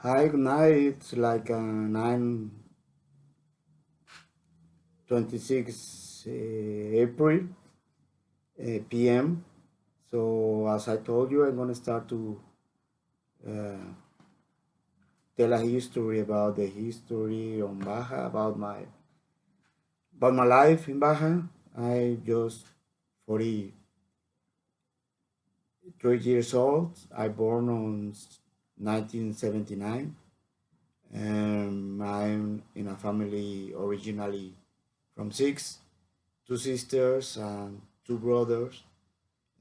Hi, good night. It's like 9:26 April p.m. So as I told you, I'm gonna start to uh, tell a history about the history on Baja, about my life in Baja. I just 43 years old. I born on 1979. I'm in a family originally from six, two sisters and two brothers.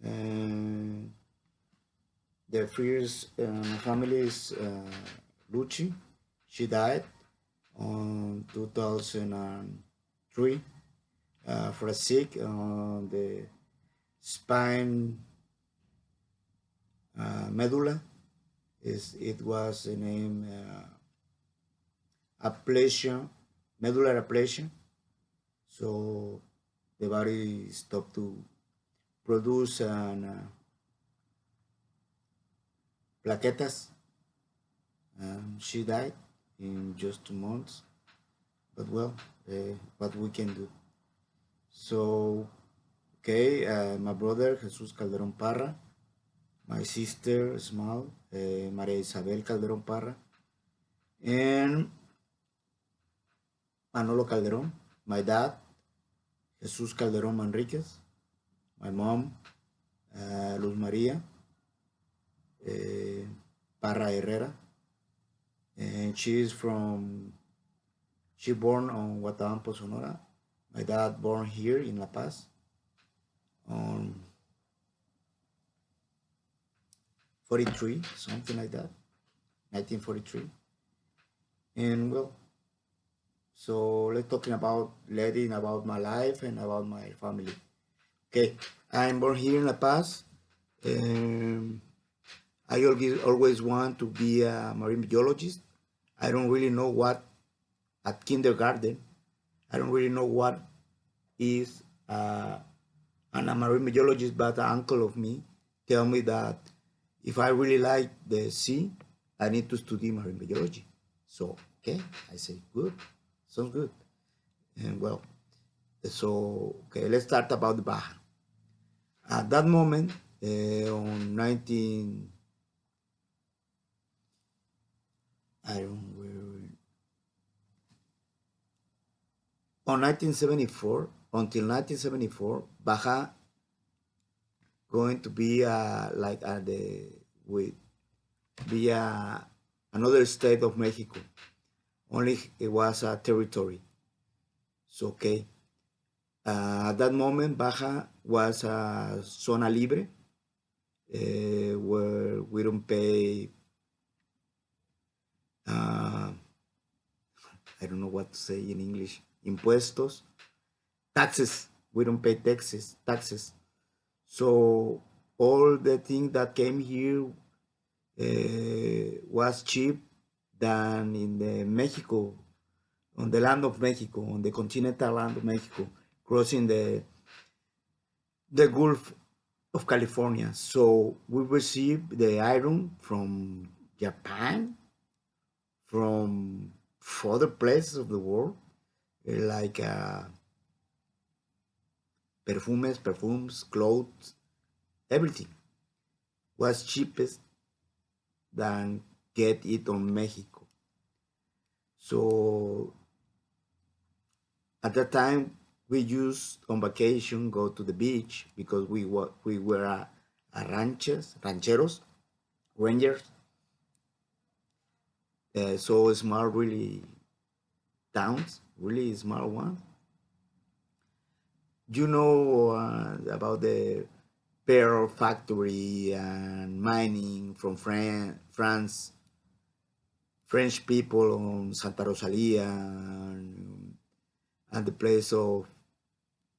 And the first family is Lucy. She died on 2003 for a sick on the spine medulla. It was the name aplasia, medular aplasia. So the body stopped to produce plaquetas. She died in just 2 months, but well, what we can do. So, okay, my brother Jesus Calderón Parra, my sister small Maria Isabel Calderón Parra, and Manolo Calderón, my dad Jesus Calderón Manriquez, my mom Luz María Parra Herrera, and she born on Guatabampo, Sonora. My dad born here in La Paz on 43, something like that, 1943. And well, so let's talking about letting about my life and about my family. Okay, I'm born here in La Paz. I always want to be a marine biologist. I don't really know what at kindergarten. I don't really know what is and a marine biologist, but an uncle of me tell me that if I really like the sea, I need to study marine biology. So, okay, I say, good, sounds good. And well, so, okay, let's start about the Baja. At that moment, on 19, I don't know, on 1974, until 1974, Baja going to be like the with be another state of Mexico. Only it was a territory. So okay, at that moment, Baja was a zona libre, where we don't pay. Uh, I don't know what to say in English. Impuestos, taxes. We don't pay taxes. Taxes. So all the things that came here was cheap than in the Mexico, on the land of Mexico, on the continental land of Mexico, crossing the Gulf of California. So we received the iron from Japan, from other places of the world, like perfumes, clothes, everything was cheapest than get it on Mexico. So at that time, we used on vacation go to the beach because we were rancheros, rangers, so small, really towns, really small ones. You know about the pearl factory and mining from France, French people on Santa Rosalia and the place of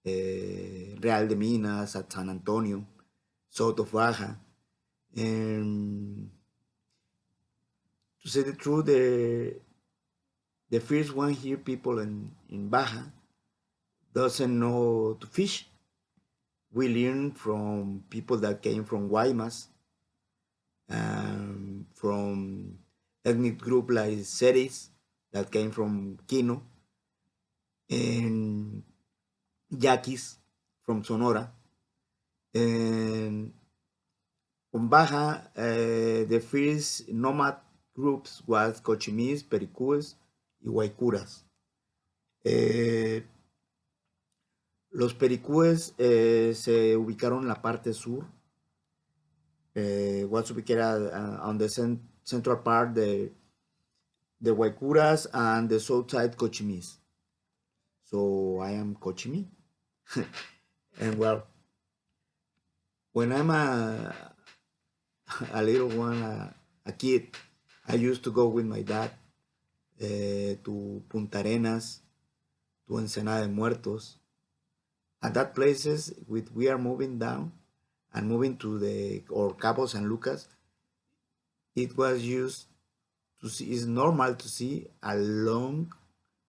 Real de Minas at San Antonio, south of Baja. And to say the truth, the first one here, people in Baja, doesn't know to fish. We learn from people that came from Guaymas, from ethnic group like Seris that came from Quino, and Yaquis from Sonora. And on Baja, the first nomad groups was Cochimis, Pericues y Guaycuras. Eh, los Pericues se ubicaron en la parte sur, was ubicated on the central part, the Guaycuras and the south side Cochimis. So I am Cochimi. And well, when I'm a little one, a kid, I used to go with my dad to Punta Arenas, to Ensenada de Muertos. At that places, we are moving down and moving to or Cabo San Lucas, it was used to see, it's normal to see a long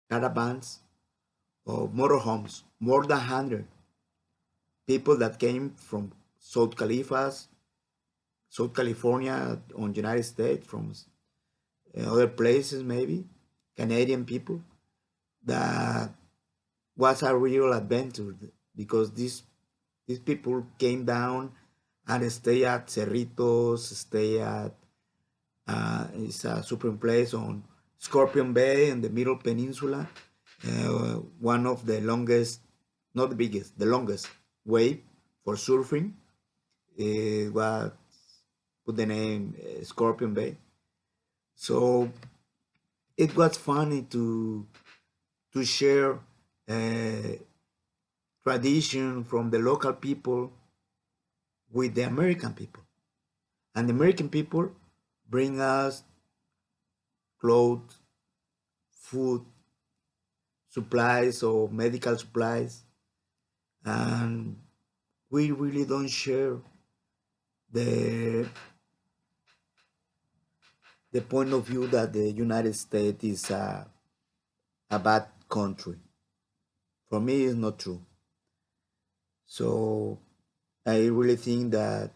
caravans of motorhomes, more than 100 people that came from South Califas, South California on United States, from other places maybe, Canadian people. That was a real adventure because these people came down and stay at Cerritos, stay at it's a supreme place on Scorpion Bay in the Middle Peninsula, one of the longest, not the biggest, the longest wave for surfing. It was put the name Scorpion Bay. So it was funny to share tradition from the local people with the American people, and the American people bring us clothes, food, supplies or medical supplies, and we really don't share the point of view that the United States is a bad country. For me, it's not true. So I really think that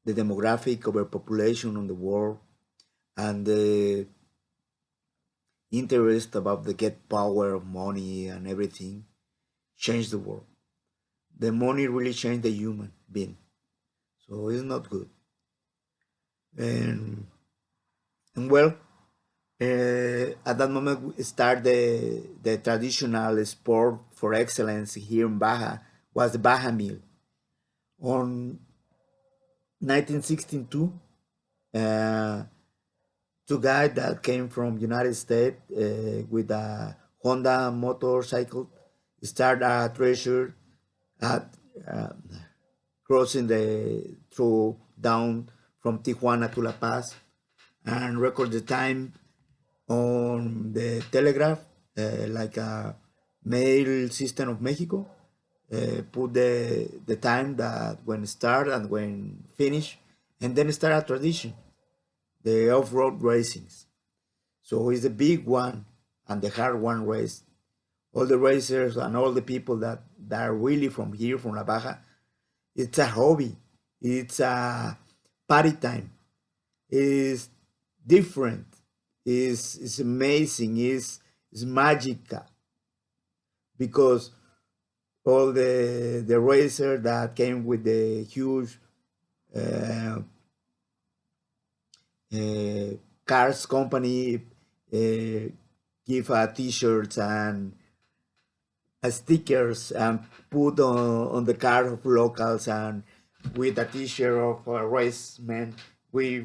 the demographic overpopulation on the world and the interest about the get power of money and everything changed the world. The money really changed the human being. So it's not good. And well, at that moment we start the traditional sport for excellence here in Baja was the Baja meal. On 1962, two guys that came from United States with a Honda motorcycle start a treasure at crossing the through down from Tijuana to La Paz and record the time on the telegraph, like a mail system of Mexico. Put the time that when start and when finish, and then start a tradition, the off-road racings. So it's the big one and the hard one race. All the racers and all the people that are really from here, from La Baja, it's a hobby. It's a party time. It's different. It's amazing. It's magical because all the racer that came with the huge uh, cars company give t-shirts and stickers and put on the car of locals, and with a t-shirt of a race man we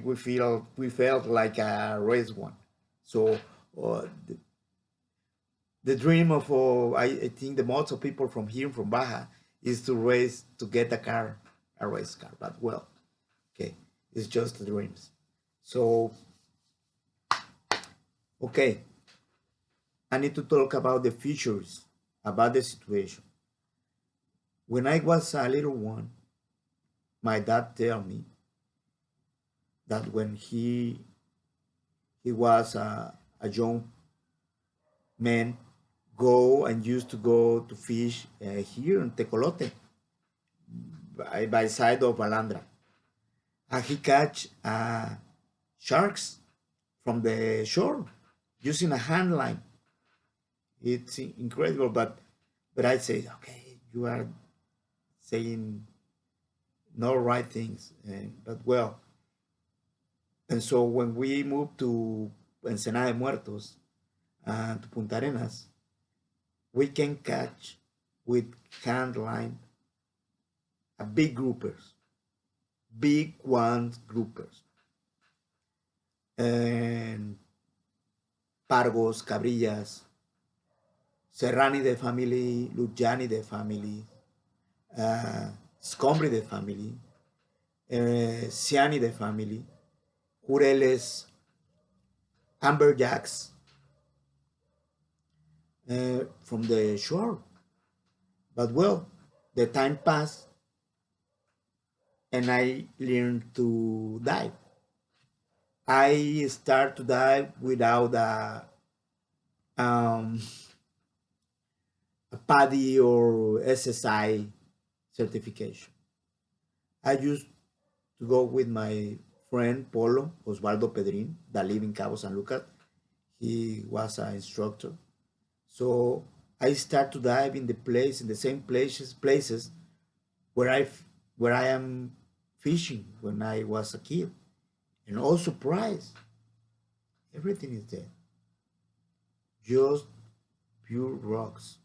felt like a race one. So uh, the dream of I think the most of people from here from Baja is to race to get a race car. But well, okay, it's just the dreams. So okay, I need to talk about the futures, about the situation. When I was a little one, my dad tell me that when he was a young man, go and used to go to fish here in Tecolote by side of Alandra, and he catch sharks from the shore using a hand line. It's incredible, but I say, okay, you are saying no right things, but well. And so when we moved to Ensenada de Muertos and to Punta Arenas, we can catch with hand line a big groupers, big ones groupers, and pargos, cabrillas, Serrani family, Luciani family, uh, Scombri family, Siani family, Jureles, Amberjacks from the shore. But well, the time passed and I learned to dive. I start to dive without um, a PADI or SSI certification. I used to go with my friend Polo Osvaldo Pedrin that live in Cabo San Lucas. He was an instructor. So I start to dive in the same places where where I am fishing when I was a kid. And all surprise, everything is there. Just pure rocks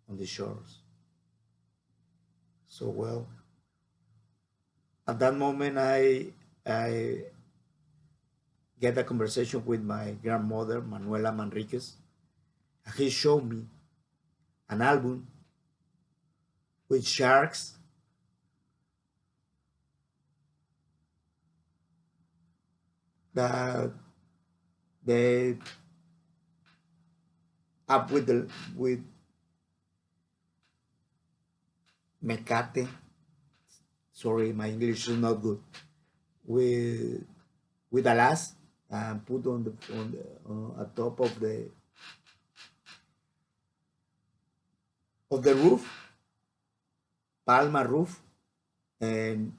on the shores. So well, at that moment I get a conversation with my grandmother Manuela Manriquez. He showed me an album with sharks that they up with mecate. Sorry, my English is not good. With alas and put on the at top of the roof, palma roof, and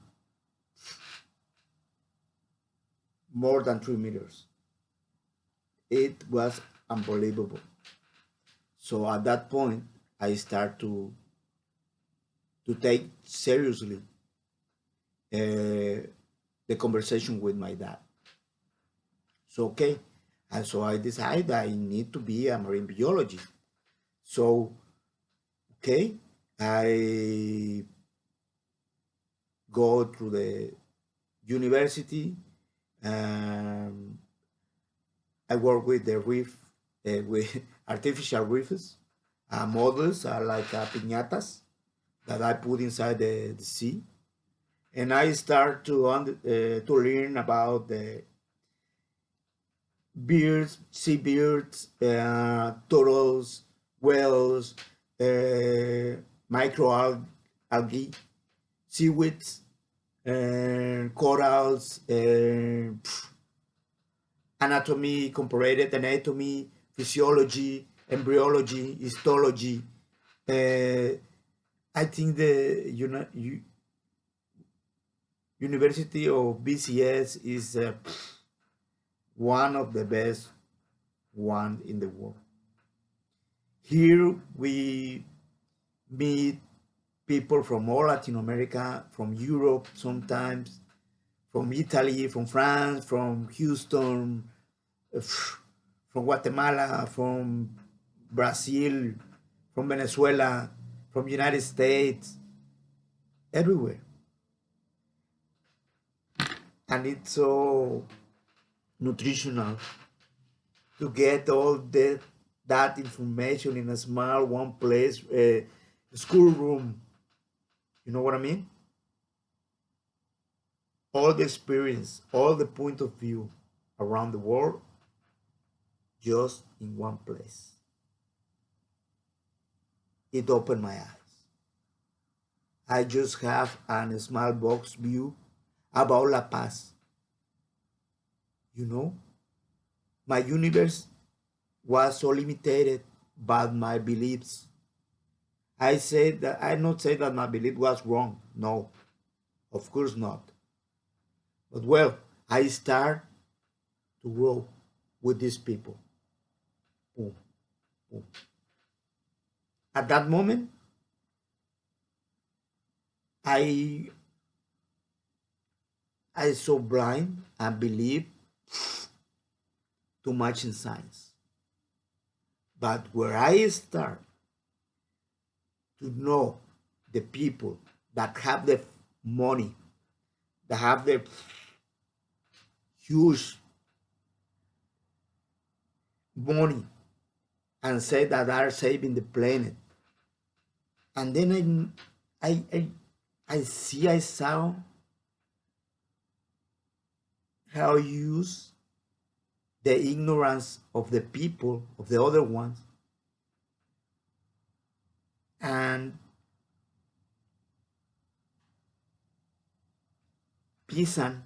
more than 3 meters. It was unbelievable. So at that point, I start to take seriously the conversation with my dad. So okay, and so I decide I need to be a marine biologist. So okay, I go through the university. Um, I work with the reef, with artificial reefs. Models are like piñatas that I put inside the sea, and I start to learn about the birds, seabirds, turtles, whales, microalgae, seaweeds, corals, anatomy, comparative anatomy, physiology, embryology, histology. I think the University of BCS is one of the best one in the world. Here we meet people from all Latin America, from Europe sometimes, from Italy, from France, from Houston, from Guatemala, from Brazil, from Venezuela, from United States, everywhere. And it's so nutritional to get all that information in a small one place schoolroom. You know what I mean? All the experience, all the point of view around the world, just in one place. It opened my eyes. I just have a small box view about La Paz. You know, my universe was so limited by my beliefs. I not say that my belief was wrong. No, of course not. But well, I start to grow. with these people. Boom, boom. At that moment, I so blind and believe too much in science. But where I start to know the people that have the money, that have the huge money, and say that they are saving the planet, and then I saw how use the ignorance of the people, of the other ones, and peasant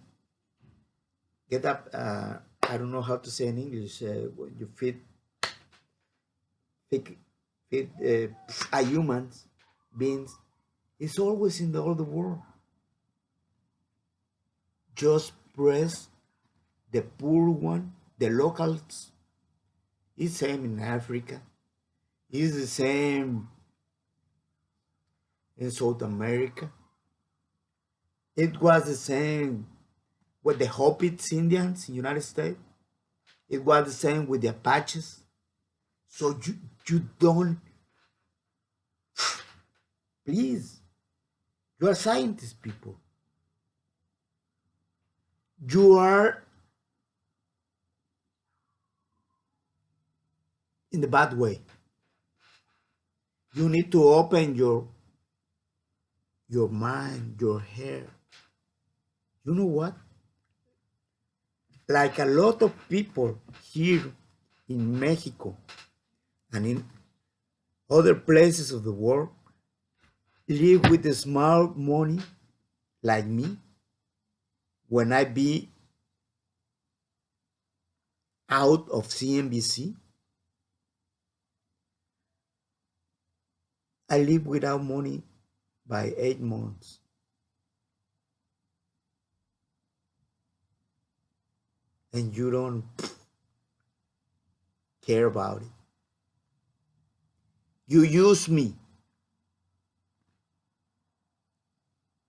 get up. I don't know how to say in English. When you feed a humans beings, it's always in all the world. Just press the poor one, the locals. It's the same in Africa. It's the same in South America. It was the same with the Hobbits Indians in the United States. It was the same with the Apaches. So you don't, please, you are scientists, people. You are in the bad way. You need to open your mind, your hair. You know what? Like a lot of people here in Mexico and in other places of the world live with the small money like me. When I be out of CNBC, I live without money by 8 months. And you don't care about it. You use me.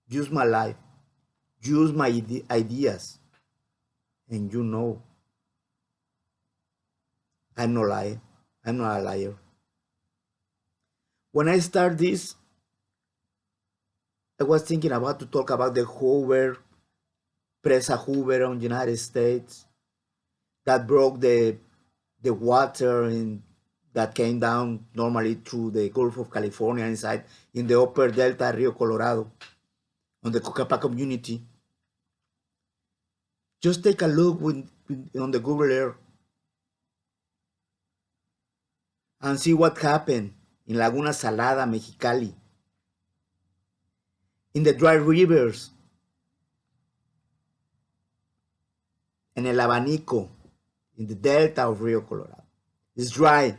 Use my life. Use my ideas. And you know I'm not lying. I'm not a liar. When I start this, I was thinking about to talk about the Hoover, Presa Hoover on the United States that broke the water that came down normally through the Gulf of California inside in the upper delta Rio Colorado on the Cocapa community. Just take a look on the Google Earth and see what happened in Laguna Salada, Mexicali, in the dry rivers, in El Abanico, in the delta of Rio Colorado. It's dry.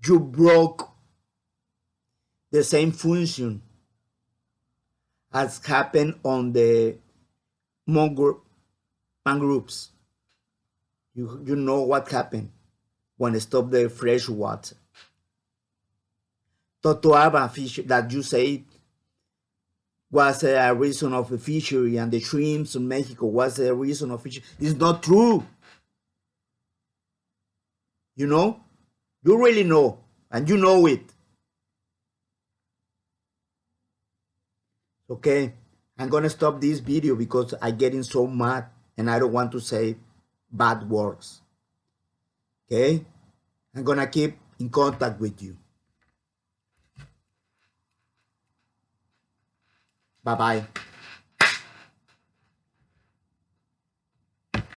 You broke the same function as happened on the mangroves. You know what happened when they stopped the fresh water. Totoaba fish that you say was a reason of the fishery, and the shrimps in Mexico was a reason of fishery. It's not true. You know? You really know, and you know it. Okay, I'm gonna stop this video because I'm getting so mad and I don't want to say bad words. Okay, I'm gonna keep in contact with you. Bye-bye.